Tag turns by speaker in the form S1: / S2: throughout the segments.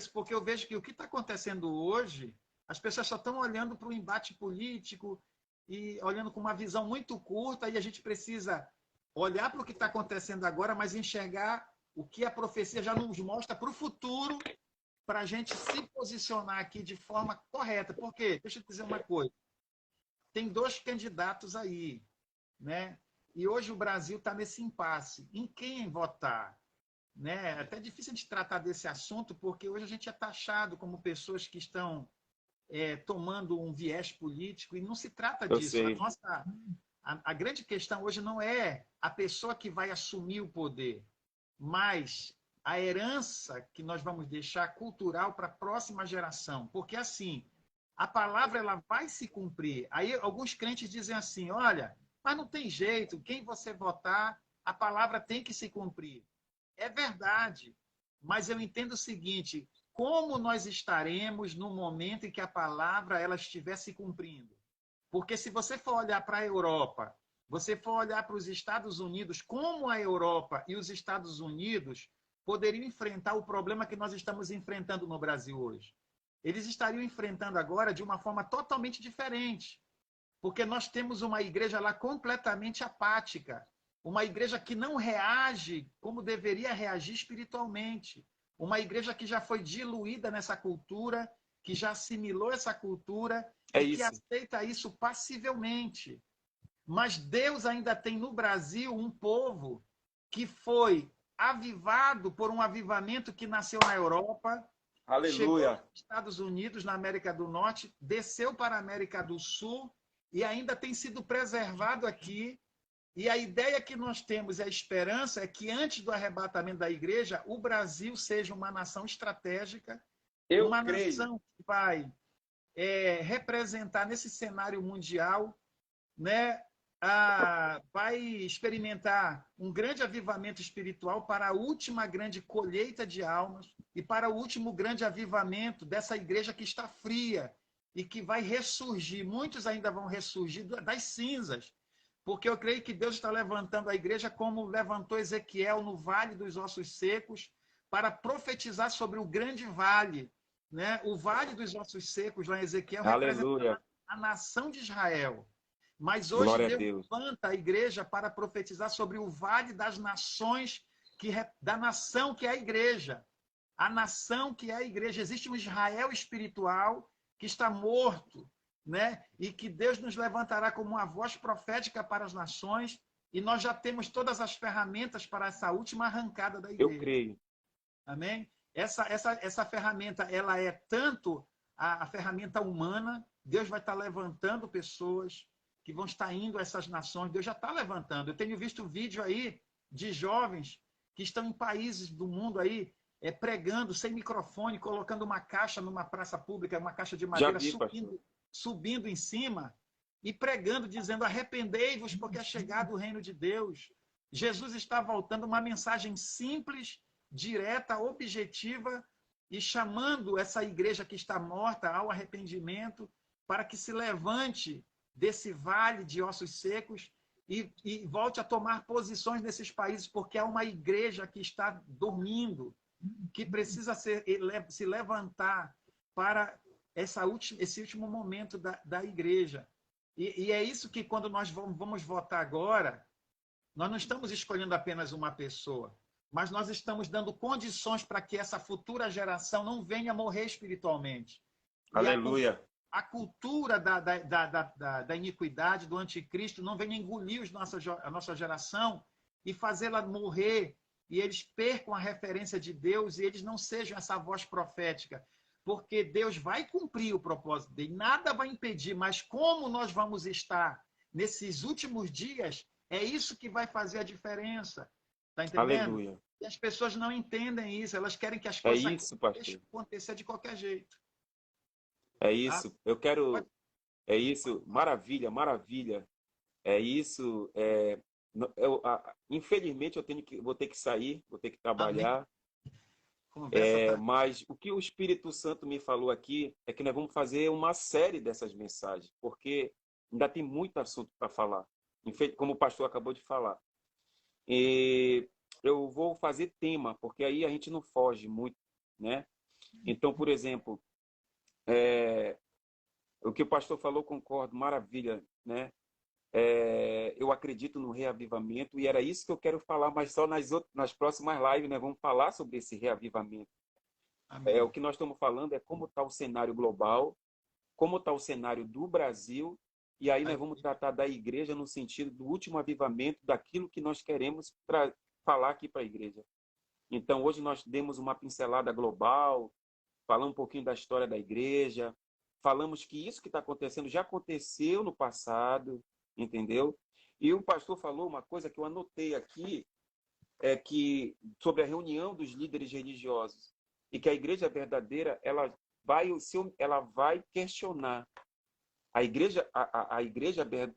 S1: porque eu vejo que o que está acontecendo hoje, as pessoas só estão olhando para o embate político e olhando com uma visão muito curta, e a gente precisa olhar para o que está acontecendo agora, mas enxergar o que a profecia já nos mostra para o futuro, para a gente se posicionar aqui de forma correta. Por quê? Deixa eu te dizer uma coisa. Tem dois candidatos aí, né? E hoje o Brasil está nesse impasse. Em quem votar? Né? É até difícil de tratar desse assunto, porque hoje a gente é taxado como pessoas que estão tomando um viés político, e não se trata
S2: Eu
S1: disso.
S2: sei.
S1: A grande questão hoje não é a pessoa que vai assumir o poder, mas a herança que nós vamos deixar cultural para a próxima geração. Porque, assim, a palavra ela vai se cumprir. Aí alguns crentes dizem assim, olha, mas não tem jeito, quem você votar, a palavra tem que se cumprir. É verdade, mas eu entendo o seguinte, como nós estaremos no momento em que a palavra ela estiver se cumprindo? Porque se você for olhar para a Europa, você for olhar para os Estados Unidos, como a Europa e os Estados Unidos poderiam enfrentar o problema que nós estamos enfrentando no Brasil hoje? Eles estariam enfrentando agora de uma forma totalmente diferente, porque nós temos uma igreja lá completamente apática, uma igreja que não reage como deveria reagir espiritualmente, uma igreja que já foi diluída nessa cultura, que já assimilou essa cultura
S2: É
S1: e que
S2: isso.
S1: aceita isso passivelmente. Mas Deus ainda tem no Brasil um povo que foi avivado por um avivamento que nasceu na Europa, chegou
S2: Aleluia.
S1: nos Estados Unidos, na América do Norte, desceu para a América do Sul e ainda tem sido preservado aqui. E a ideia que nós temos, a esperança, é que antes do arrebatamento da igreja, o Brasil seja uma nação estratégica,
S2: Eu
S1: uma
S2: creio.
S1: nação que vai representar nesse cenário mundial, né, vai experimentar um grande avivamento espiritual para a última grande colheita de almas e para o último grande avivamento dessa igreja que está fria e que vai ressurgir. Muitos ainda vão ressurgir das cinzas, porque eu creio que Deus está levantando a igreja como levantou Ezequiel no Vale dos Ossos Secos para profetizar sobre o grande vale, né? O Vale dos Ossos Secos, lá em Ezequiel, representa
S2: Aleluia.
S1: a nação de Israel. Mas hoje
S2: Glória a
S1: Deus
S2: Deus.
S1: levanta a igreja para profetizar sobre o vale das nações, da nação que é a igreja. A nação que é a igreja. Existe um Israel espiritual que está morto, né? E que Deus nos levantará como uma voz profética para as nações, e nós já temos todas as ferramentas para essa última arrancada da
S2: Eu
S1: igreja.
S2: creio.
S1: Amém? Essa ferramenta, ela é tanto a ferramenta humana, Deus vai estar levantando pessoas que vão estar indo a essas nações, Deus já está levantando. Eu tenho visto vídeo aí de jovens que estão em países do mundo aí, pregando sem microfone, colocando uma caixa numa praça pública, uma caixa de
S2: Já
S1: madeira,
S2: vi, pastor.
S1: subindo em cima e pregando, dizendo, arrependei-vos porque é chegado o reino de Deus. Jesus está voltando, uma mensagem simples, direta, objetiva, e chamando essa igreja que está morta ao arrependimento, para que se levante desse vale de ossos secos e volte a tomar posições nesses países, porque há uma igreja que está dormindo, que precisa se levantar para esse último momento da igreja. E é isso que, quando nós vamos votar agora, nós não estamos escolhendo apenas uma pessoa, mas nós estamos dando condições para que essa futura geração não venha morrer espiritualmente. E
S2: Aleluia.
S1: a cultura da iniquidade, do anticristo, não venha engolir a nossa geração e fazê-la morrer, e eles percam a referência de Deus e eles não sejam essa voz profética. Porque Deus vai cumprir o propósito dele, nada vai impedir, mas como nós vamos estar nesses últimos dias, é isso que vai fazer a diferença. Está entendendo?
S2: Aleluia.
S1: E as pessoas não entendem isso, elas querem que as
S2: É
S1: coisas
S2: isso, pastor.
S1: aconteçam de qualquer jeito.
S2: É
S1: Tá?
S2: isso. Eu
S1: Pode,
S2: quero. É
S1: pode
S2: isso.
S1: falar.
S2: Maravilha, maravilha. É isso. Infelizmente, vou ter que sair, vou ter que
S1: Amém.
S2: trabalhar.
S1: Conversa tá.
S2: Mas o que o Espírito Santo me falou aqui é que nós vamos fazer uma série dessas mensagens, porque ainda tem muito assunto para falar, como o pastor acabou de falar. E eu vou fazer tema, porque aí a gente não foge muito, né? Então, por exemplo, o que o pastor falou, concordo, maravilha, né? Eu acredito no reavivamento e era isso que eu quero falar, mas só nas próximas lives, né? Vamos falar sobre esse reavivamento. O
S1: Amém.
S2: que nós estamos falando é como está o cenário global, como está o cenário do Brasil, e aí nós vamos tratar da igreja no sentido do último avivamento, daquilo que nós queremos falar aqui para a igreja. Então, hoje nós demos uma pincelada global, falamos um pouquinho da história da igreja, falamos que isso que está acontecendo já aconteceu no passado, entendeu? E o pastor falou uma coisa que eu anotei aqui, que sobre a reunião dos líderes religiosos, e que a igreja verdadeira ela vai questionar a igreja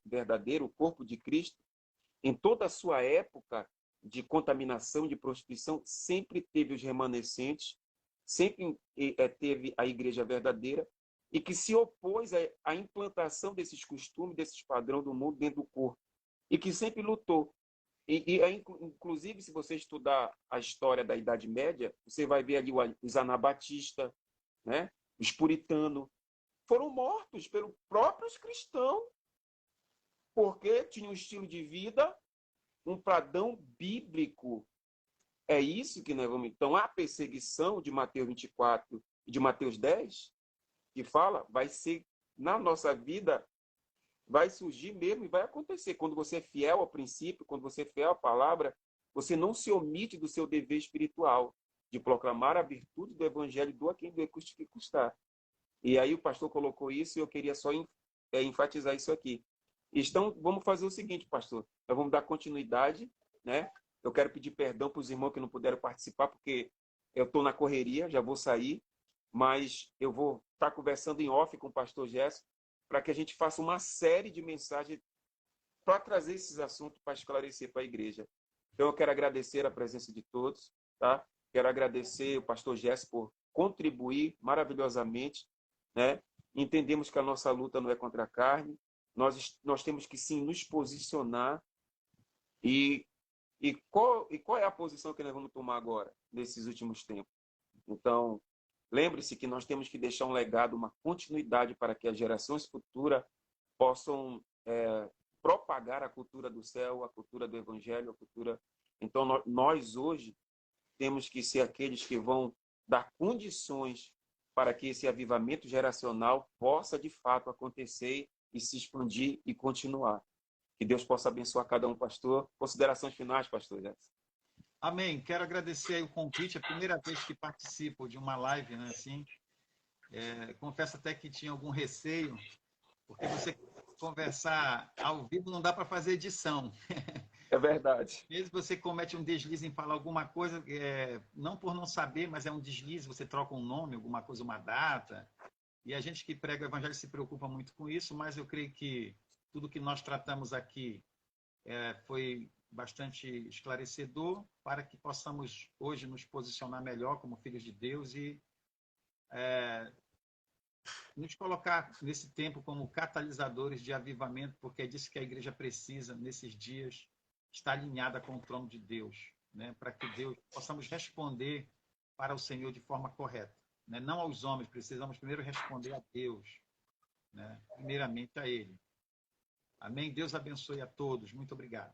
S2: verdadeira, o corpo de Cristo, em toda a sua época de contaminação, de prostituição, sempre teve os remanescentes, sempre teve a igreja verdadeira, e que se opôs à implantação desses costumes, desses padrões do mundo dentro do corpo, e que sempre lutou. Inclusive, se você estudar a história da Idade Média, você vai ver ali os anabatistas, né? Os puritanos, foram mortos pelos próprios cristãos, porque tinham um estilo de vida, um padrão bíblico. É isso que nós vamos... Então, a perseguição de Mateus 24 e de Mateus 10, que fala, vai ser, na nossa vida, vai surgir mesmo e vai acontecer. Quando você é fiel ao princípio, quando você é fiel à palavra, você não se omite do seu dever espiritual, de proclamar a virtude do evangelho, do a quem doer custe que custar. E aí o pastor colocou isso e eu queria só enfatizar isso aqui. Então, vamos fazer o seguinte, pastor. Nós vamos dar continuidade, né? Eu quero pedir perdão para os irmãos que não puderam participar, porque eu estou na correria, já vou sair, mas eu vou estar conversando em off com o pastor Gerson para que a gente faça uma série de mensagens para trazer esses assuntos para esclarecer para a igreja. Então, eu quero agradecer a presença de todos, tá? Quero agradecer o pastor Gerson por contribuir maravilhosamente, né? Entendemos que a nossa luta não é contra a carne, nós temos que sim nos posicionar qual é a posição que nós vamos tomar agora, nesses últimos tempos? Então, lembre-se que nós temos que deixar um legado, uma continuidade para que as gerações futuras possam propagar a cultura do céu, a cultura do evangelho, a cultura... Então, nós hoje temos que ser aqueles que vão dar condições para que esse avivamento geracional possa, de fato, acontecer e se expandir e continuar. Que Deus possa abençoar cada um, pastor. Considerações finais, pastor Jess.
S1: Amém. Quero agradecer aí o convite. É a primeira vez que participo de uma live, né? Assim, confesso até que tinha algum receio, porque você conversar ao vivo não dá para fazer edição.
S2: É verdade.
S1: Às vezes você comete um deslize em falar alguma coisa, não por não saber, mas é um deslize, você troca um nome, alguma coisa, uma data. E a gente que prega o evangelho se preocupa muito com isso, mas eu creio que tudo que nós tratamos aqui foi bastante esclarecedor para que possamos hoje nos posicionar melhor como filhos de Deus e nos colocar nesse tempo como catalisadores de avivamento, porque é disso que a igreja precisa nesses dias, estar alinhada com o trono de Deus, né? Para que Deus possamos responder para o Senhor de forma correta, né? Não aos homens, precisamos primeiro responder a Deus, né? Primeiramente a Ele. Amém? Deus abençoe a todos. Muito obrigado.